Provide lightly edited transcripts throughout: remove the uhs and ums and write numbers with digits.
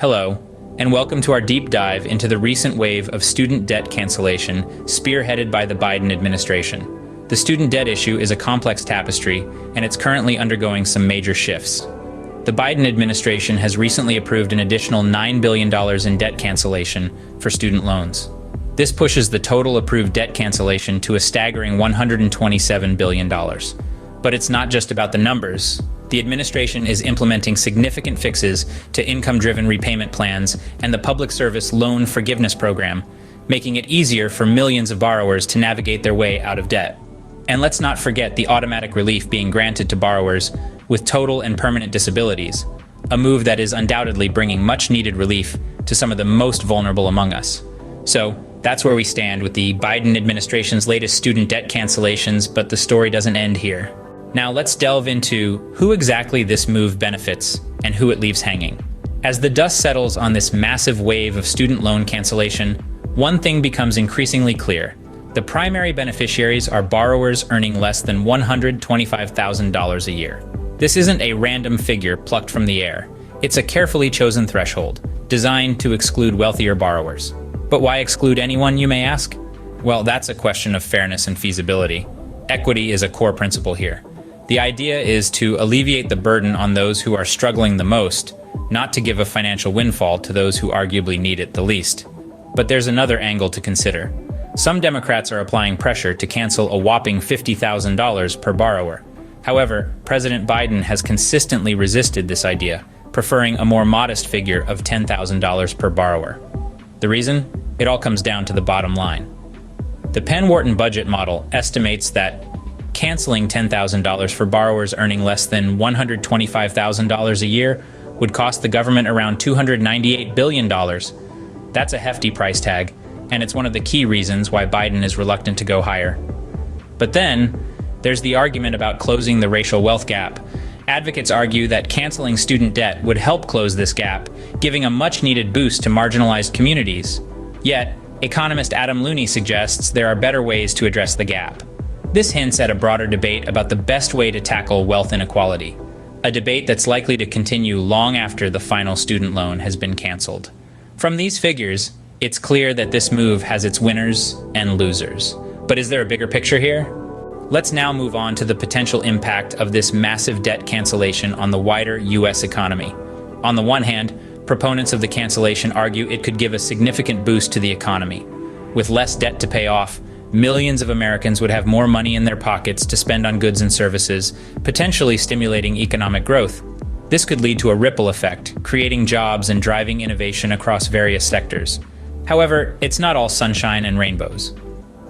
Hello, and welcome to our deep dive into the recent wave of student debt cancellation spearheaded by the Biden administration. The student debt issue is a complex tapestry, and it's currently undergoing some major shifts. The Biden administration has recently approved an additional $9 billion in debt cancellation for student loans. This pushes the total approved debt cancellation to a staggering $127 billion. But it's not just about the numbers. The administration is implementing significant fixes to income-driven repayment plans and the Public Service Loan Forgiveness Program, making it easier for millions of borrowers to navigate their way out of debt. And let's not forget the automatic relief being granted to borrowers with total and permanent disabilities, a move that is undoubtedly bringing much-needed relief to some of the most vulnerable among us. So, that's where we stand with the Biden administration's latest student debt cancellations, but the story doesn't end here. Now let's delve into who exactly this move benefits and who it leaves hanging. As the dust settles on this massive wave of student loan cancellation, one thing becomes increasingly clear. The primary beneficiaries are borrowers earning less than $125,000 a year. This isn't a random figure plucked from the air. It's a carefully chosen threshold, designed to exclude wealthier borrowers. But why exclude anyone, you may ask? Well, that's a question of fairness and feasibility. Equity is a core principle here. The idea is to alleviate the burden on those who are struggling the most, not to give a financial windfall to those who arguably need it the least. But there's another angle to consider. Some Democrats are applying pressure to cancel a whopping $50,000 per borrower. However, President Biden has consistently resisted this idea, preferring a more modest figure of $10,000 per borrower. The reason? It all comes down to the bottom line. The Penn-Wharton budget model estimates that canceling $10,000 for borrowers earning less than $125,000 a year would cost the government around $298 billion. That's a hefty price tag, and it's one of the key reasons why Biden is reluctant to go higher. But then, there's the argument about closing the racial wealth gap. Advocates argue that canceling student debt would help close this gap, giving a much-needed boost to marginalized communities. Yet, economist Adam Looney suggests there are better ways to address the gap. This hints at a broader debate about the best way to tackle wealth inequality, a debate that's likely to continue long after the final student loan has been canceled. From these figures, it's clear that this move has its winners and losers. But is there a bigger picture here? Let's now move on to the potential impact of this massive debt cancellation on the wider U.S. economy. On the one hand, proponents of the cancellation argue it could give a significant boost to the economy. With less debt to pay off, millions of Americans would have more money in their pockets to spend on goods and services, potentially stimulating economic growth. This could lead to a ripple effect, creating jobs and driving innovation across various sectors. However, it's not all sunshine and rainbows.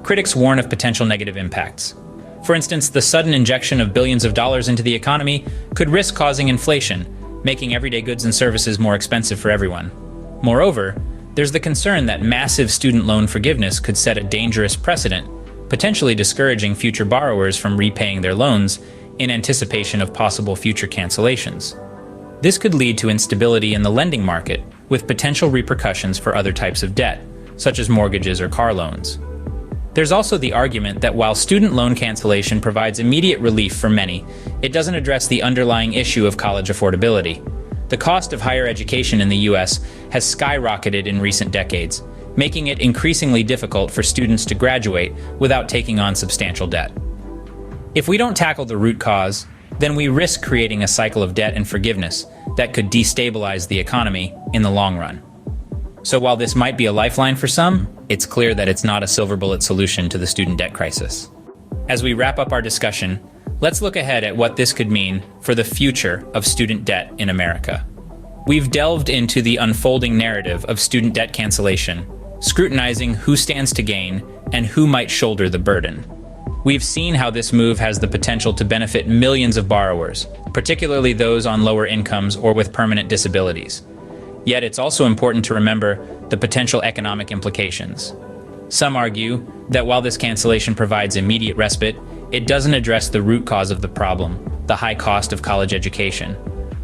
Critics warn of potential negative impacts. For instance, the sudden injection of billions of dollars into the economy could risk causing inflation, making everyday goods and services more expensive for everyone. Moreover, there's the concern that massive student loan forgiveness could set a dangerous precedent, potentially discouraging future borrowers from repaying their loans in anticipation of possible future cancellations. This could lead to instability in the lending market, with potential repercussions for other types of debt, such as mortgages or car loans. There's also the argument that while student loan cancellation provides immediate relief for many, it doesn't address the underlying issue of college affordability. The cost of higher education in the U.S. has skyrocketed in recent decades, making it increasingly difficult for students to graduate without taking on substantial debt. If we don't tackle the root cause, then we risk creating a cycle of debt and forgiveness that could destabilize the economy in the long run. So while this might be a lifeline for some, it's clear that it's not a silver bullet solution to the student debt crisis. As we wrap up our discussion, let's look ahead at what this could mean for the future of student debt in America. We've delved into the unfolding narrative of student debt cancellation, scrutinizing who stands to gain and who might shoulder the burden. We've seen how this move has the potential to benefit millions of borrowers, particularly those on lower incomes or with permanent disabilities. Yet it's also important to remember the potential economic implications. Some argue that while this cancellation provides immediate respite, it doesn't address the root cause of the problem, the high cost of college education.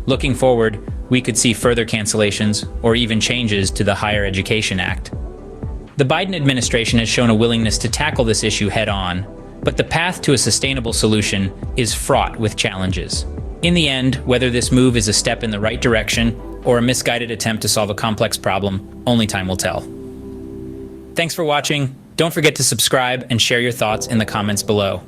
Looking forward, we could see further cancellations or even changes to the Higher Education Act. The Biden administration has shown a willingness to tackle this issue head-on, but the path to a sustainable solution is fraught with challenges. In the end, whether this move is a step in the right direction or a misguided attempt to solve a complex problem, only time will tell. Thanks for watching. Don't forget to subscribe and share your thoughts in the comments below.